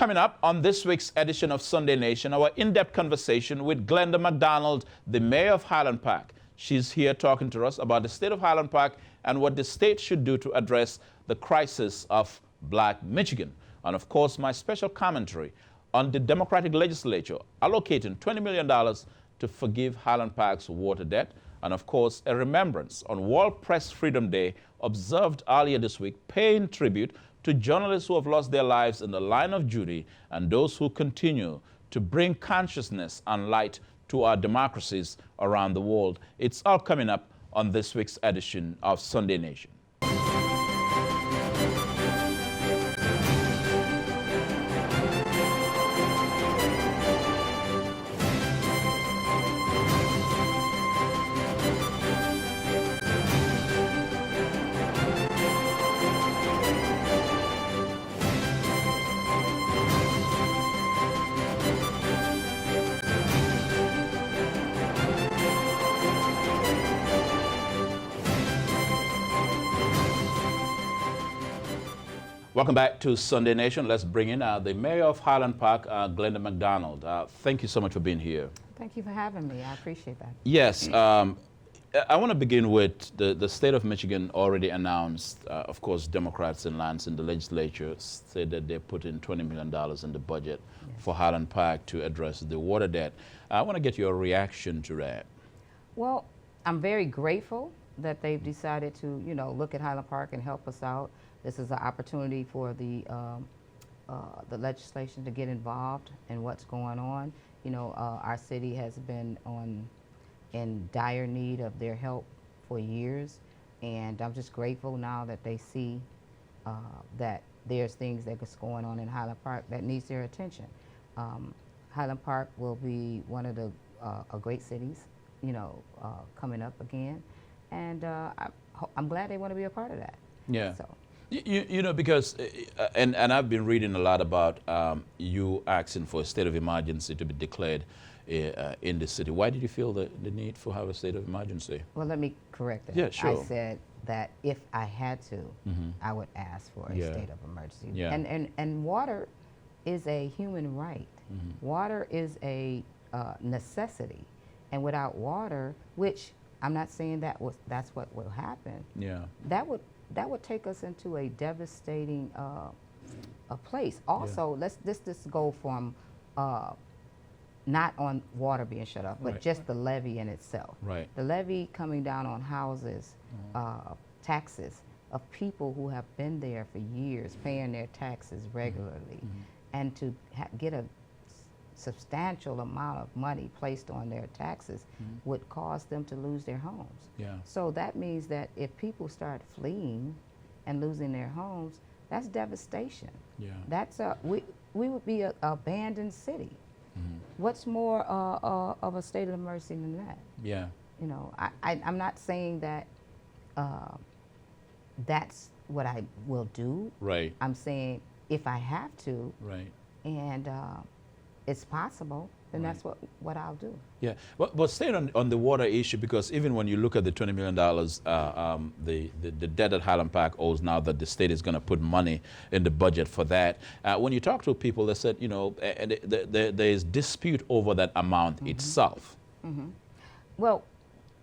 Coming up on this week's edition of Sunday Nation, our in-depth conversation with Glenda McDonald, the mayor of Highland Park. She's here talking to us about the state of Highland Park and what the state should do to address the crisis of Black Michigan. And of course, my special commentary on the Democratic Legislature allocating $20 million to forgive Highland Park's water debt. And of course, a remembrance on World Press Freedom Day observed earlier this week, paying tribute to journalists who have lost their lives in the line of duty and those who continue to bring consciousness and light to our democracies around the world. It's all coming up on this week's edition of Sunday Nation. Welcome back to Sunday Nation. Let's bring in the mayor of Highland Park, Glenda McDonald. Thank you so much for being here. Thank you for having me. I appreciate that. Yes. I want to begin with the state of Michigan already announced, of course, Democrats in Lansing, the legislature, said that they put in $20 million in the budget for Highland Park to address the water debt. I want to get your reaction to that. Well, I'm very grateful that they've decided to, look at Highland Park and help us out. This is an opportunity for the legislation to get involved in what's going on. Our city has been in dire need of their help for years, and I'm just grateful now that they see that there's things that's going on in Highland Park that needs their attention. Highland Park will be one of the great cities, coming up again, and I'm glad they want to be a part of that. Yeah. So. Because, and I've been reading a lot about you asking for a state of emergency to be declared in the city. Why did you feel the need for have a state of emergency? Well, let me correct that. Yeah, sure. I said that if I had to, I would ask for a state of emergency. Yeah. And water is a human right. Water is a necessity. And without water, which I'm not saying that's what will happen. Yeah. That would take us into a devastating a place. Also, let's just go from not on water being shut off, but just the levy in itself. Right. The levy coming down on houses, taxes of people who have been there for years, paying their taxes regularly, and to get a substantial amount of money placed on their taxes would cause them to lose their homes. Yeah. So that means that if people start fleeing and losing their homes, that's devastation. Yeah. That's we would be an abandoned city. What's more of a state of emergency than that? Yeah. I'm not saying that that's what I will do. Right. I'm saying if I have to. Right. And it's possible, then that's what I'll do. Yeah, but staying on the water issue, because even when you look at the $20 million, the debt that Highland Park owes now, that the state is going to put money in the budget for that. When you talk to people, they said, there is dispute over that amount itself. Well,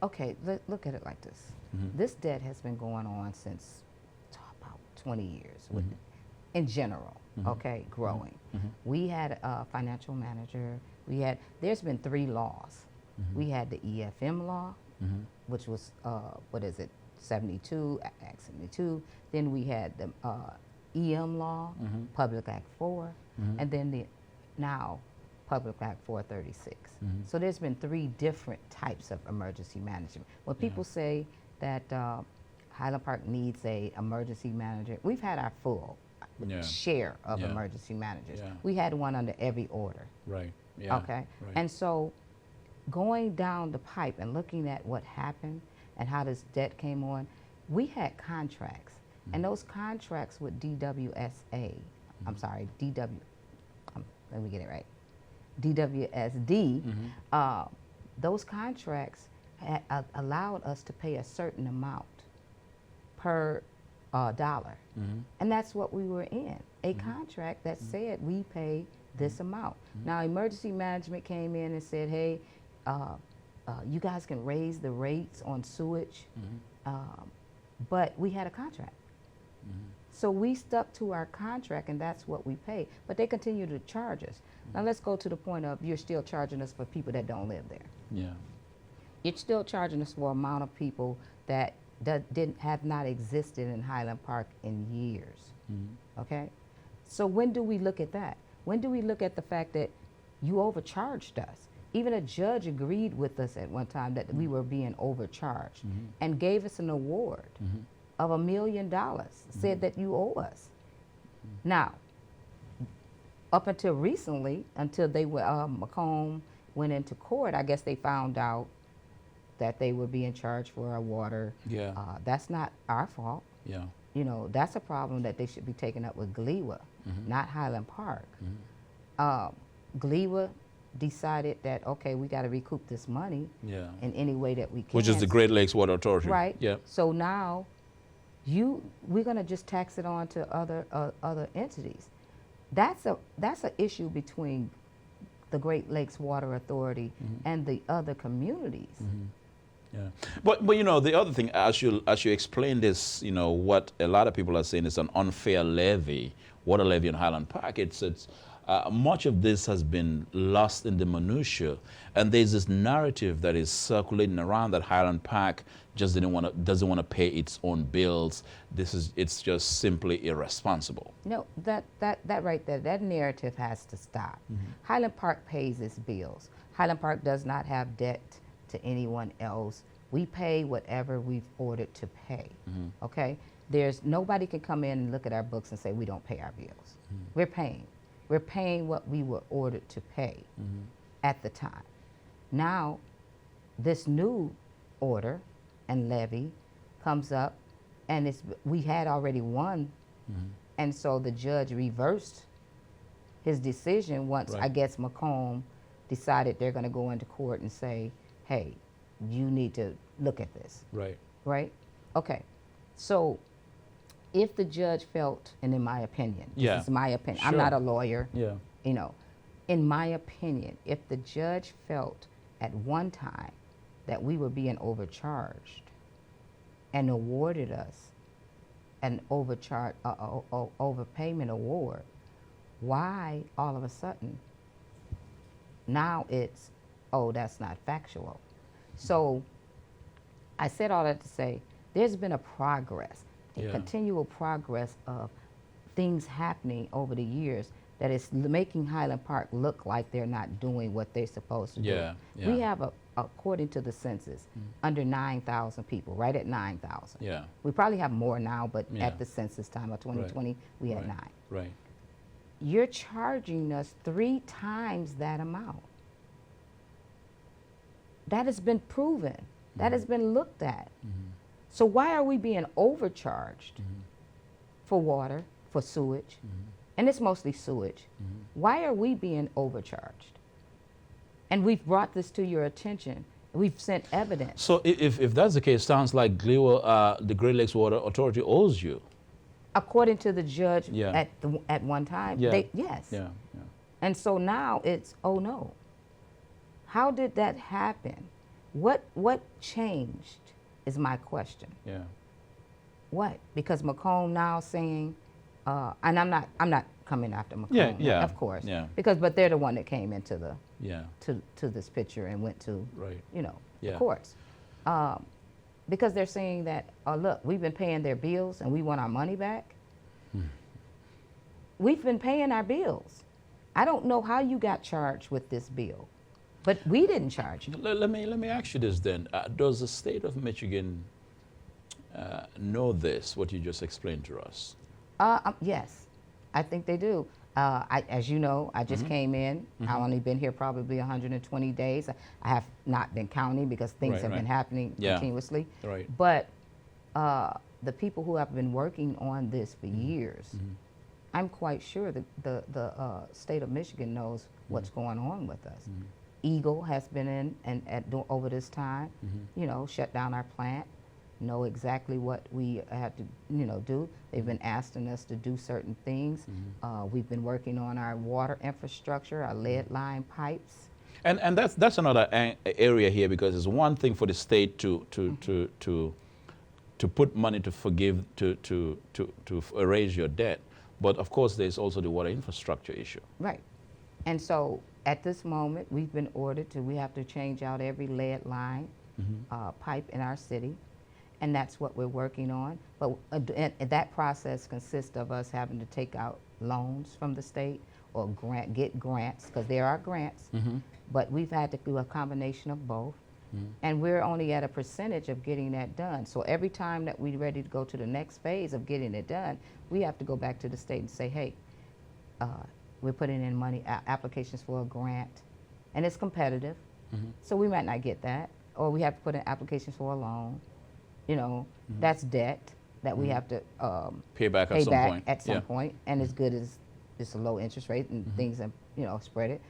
okay, look at it like this. This debt has been going on since about 20 years, in general. Okay, growing. We had a financial manager. There's been 3 laws. We had the EFM law, which was, 72, Act 72. Then we had the EM law, Public Act 4, and then now Public Act 436. So there's been 3 different types of emergency management. When people say that Highland Park needs a emergency manager, we've had our full share of emergency managers. We had one under every order. Right. Yeah. Okay. Right. And so going down the pipe and looking at what happened and how this debt came on, we had contracts. And those contracts with DWSA, I'm sorry, let me get it right, DWSD, those contracts allowed us to pay a certain amount per dollar. And that's what we were in. a contract that said we pay this amount. Now, emergency management came in and said, hey, you guys can raise the rates on sewage, but we had a contract. So we stuck to our contract, and that's what we pay. But they continue to charge us. Now let's go to the point of you're still charging us for people that don't live there. Yeah. You're still charging us for amount of people that have not existed in Highland Park in years. Okay? So when do we look at that? When do we look at the fact that you overcharged us? Even a judge agreed with us at one time that we were being overcharged and gave us an award of $1 million, said that you owe us. Now, up until recently, until they were, Macomb went into court, I guess they found out that they were being charged for our water. Yeah. That's not our fault. Yeah. You know, that's a problem that they should be taking up with GLEWA, not Highland Park. GLEWA decided that, okay, we got to recoup this money in any way that we can. Which is the Great Lakes Water Authority. Right. Yeah. So now we're going to just tax it on to other entities. That's an issue between the Great Lakes Water Authority and the other communities. Yeah, but you know, the other thing, as you explain this, you know, what a lot of people are saying is an unfair levy, water levy in Highland Park. It's much of this has been lost in the minutiae, and there's this narrative that is circulating around that Highland Park just doesn't want to pay its own bills. It's just simply irresponsible. No, that right there, that narrative has to stop. Highland Park pays its bills. Highland Park does not have debt to anyone else. We pay whatever we've ordered to pay. Okay? Nobody can come in and look at our books and say we don't pay our bills. We're paying. We're paying what we were ordered to pay at the time. Now, this new order and levy comes up, and we had already won, and so the judge reversed his decision once, I guess, Macomb decided they're going to go into court and say, hey, you need to look at this. Right. Right? Okay. So if the judge felt, and in my opinion, this is my opinion, I'm not a lawyer, you know, in my opinion, if the judge felt at one time that we were being overcharged and awarded us an overpayment award, why all of a sudden now it's, oh, that's not factual? So I said all that to say there's been a continual progress of things happening over the years that is making Highland Park look like they're not doing what they're supposed to do. We have, according to the census, under 9,000 people, right at 9,000. We probably have more now, but at the census time of 2020, we had 9. Right. You're charging us 3 times that amount. That has been proven. That has been looked at. So why are we being overcharged for water, for sewage? And it's mostly sewage. Why are we being overcharged? And we've brought this to your attention. We've sent evidence. So if that's the case, sounds like GLEWA, the Great Lakes Water Authority, owes you. According to the judge at one time, yes. And so now it's, oh no. How did that happen? What changed is my question. What? Because Macomb now saying, and I'm not coming after Macomb, of course. But they're the one that came into the to this picture and went to the courts. Because they're saying that, oh look, we've been paying their bills and we want our money back. We've been paying our bills. I don't know how you got charged with this bill, but we didn't charge you. Let me ask you this then. Does the state of Michigan know this, what you just explained to us? Yes, I think they do. As you know, I just came in. I've only been here probably 120 days. I have not been counting because things have been happening continuously. But the people who have been working on this for years, I'm quite sure that the state of Michigan knows what's going on with us. Eagle has been in and over this time, you know, shut down our plant. know exactly what we have to, do. They've been asking us to do certain things. We've been working on our water infrastructure, our lead line pipes. And that's another area here, because it's one thing for the state to put money to forgive, to erase your debt, but of course there's also the water infrastructure issue. Right. And so at this moment, we've been ordered to, we have to change out every lead line pipe in our city, and that's what we're working on. But and that process consists of us having to take out loans from the state or get grants, because there are grants, but we've had to do a combination of both. And we're only at a percentage of getting that done. So every time that we're ready to go to the next phase of getting it done, we have to go back to the state and say, hey, we're putting in money, applications for a grant, and it's competitive. So we might not get that, or we have to put in applications for a loan. That's debt that we have to pay back at some point. And as good as it's a low interest rate and things have, spread it.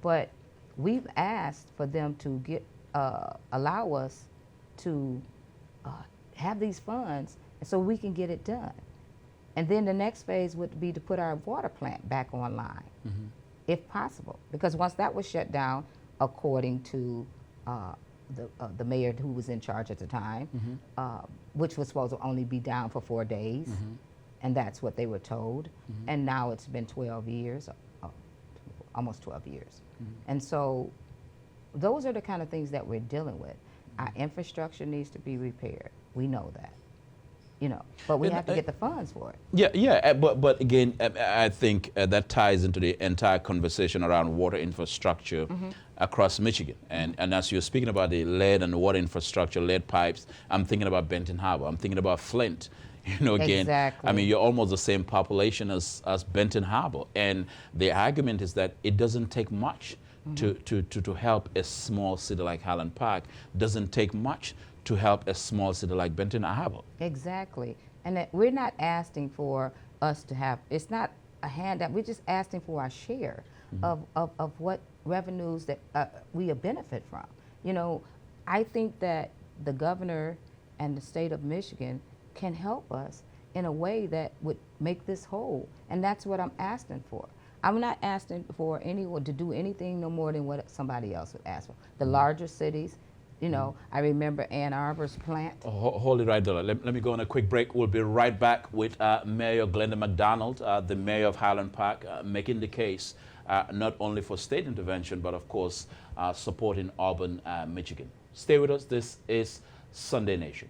But we've asked for them to allow us to have these funds so we can get it done. And then the next phase would be to put our water plant back online, if possible. Because once that was shut down, according to the mayor who was in charge at the time, which was supposed to only be down for 4 days, and that's what they were told. And now it's been 12 years, almost 12 years. And so those are the kind of things that we're dealing with. Our infrastructure needs to be repaired. We know that. But we have to get the funds for it. But again, I think that ties into the entire conversation around water infrastructure across Michigan. And as you're speaking about the lead and water infrastructure, lead pipes, I'm thinking about Benton Harbor. I'm thinking about Flint. Again, exactly. I mean, you're almost the same population as Benton Harbor. And the argument is that it doesn't take much to help a small city like Highland Park. Doesn't take much to help a small city like Benton Harbor. Exactly. And that we're not asking for us to have, it's not a handout, we're just asking for our share of what revenues that we benefit from. I think that the governor and the state of Michigan can help us in a way that would make this whole. And that's what I'm asking for. I'm not asking for anyone to do anything no more than what somebody else would ask for. The larger cities, I remember Ann Arbor's plant. Hold it right there. Let me go on a quick break. We'll be right back with Mayor Glenda McDonald, the mayor of Highland Park, making the case not only for state intervention, but of course supporting urban Michigan. Stay with us. This is Sunday Nation.